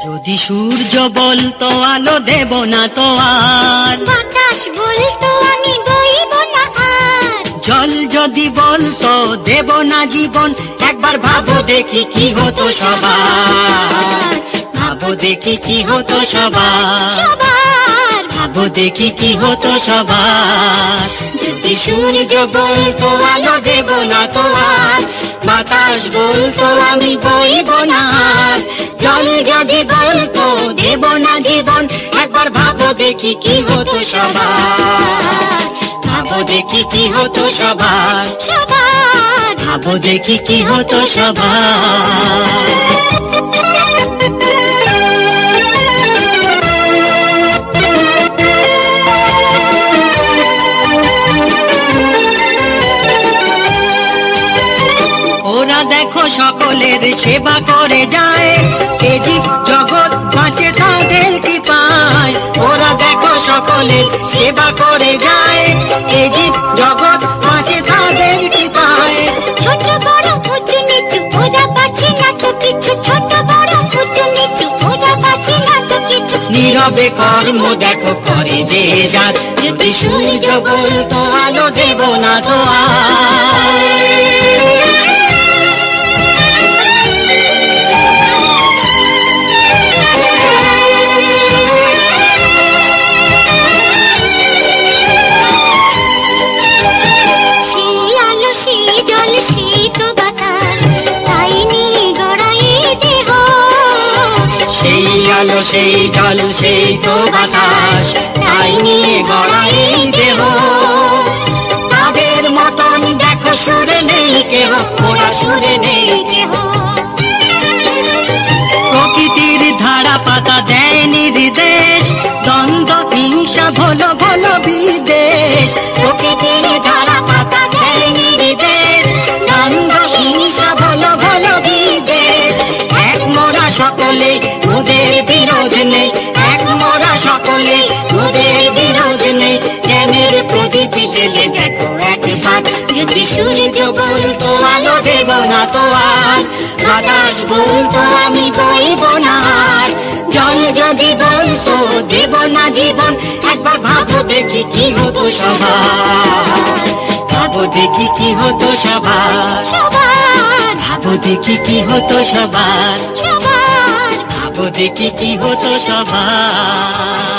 যদি সূর্য বলতো আলো দেব না তো আর, বাতাস বলতো আমি বইব না আর, জল যদি বলতো দেব না জীবন, একবার ভাবো দেখি কি হতো সবার, ভাবো দেখি কি হতো সবার, সবার ভাবো দেখি কি হতো সবার। যদি সূর্য বলতো আলো দেব না তো আর, বাতাস বলতো আমি বইব না আর, জল যদি বলতো দেব না জীবন, একবার ভাবো দেখি কি হতো সবার, ভাবো দেখি কি হতো সবার, সবার ভাবো দেখি কি হতো সবার। ওরা দেখো সকলের সেবা করে যায়, এ জীব জগৎ বাঁচে তাদের কৃপায়। ওরা দেখো সকলের সেবা করে যায়, এ জীব জগৎ বাঁচে তাদের কৃপায়। ছোট বড় উঁচু নিচু ওরা পাচ্ছে না তো কিছু, ছোট বড় উঁচু নিচু ওরা পাচ্ছে না তো কিছু, নীরবে কর্ম দেখো করে যে যার। যদি সূর্য বলতো আলো দেব না তো আর, সেই আলো সেই জল সেই তো বাতাস, তাই নিয়ে গড়া এই দেহ। সেই আলো সেই জল সেই তো বাতাস, তাই নিয়ে গড়া এই দেহ। তাদের মতন দেখো সুরে নেই কেহ, ওরা সুরে নেই কেহ। প্রকৃতির ধারা পাতা দেয় নির্দেশ, দ্বন্দ্ব হিংসা ভলো ভলো বিদেশ। প্রকৃতির ধারা পাতা দেয় নির্দেশ, দ্বন্দ্ব হিংসা ভলো ভলো বিদেশ। এক মোরা সকলে ওদের বিরোধ নেই, এক মোরা সকলে ওদের বিরোধ নেই। জ্ঞানের প্রদীপ জেলে দেখো একবার, যদি সূর্য বলতো আলো দেব না তো আর, বাতাস বলতো আমি বইব না আর, জল যদি বলতো দেব না জীবন, একবার ভাবো দেখি কি হতো সবার, ভাবো দেখি কি হতো সবার, সবার ভাবো দেখি কি হতো সবার, সবার ভাবো দেখি কি হতো সবার।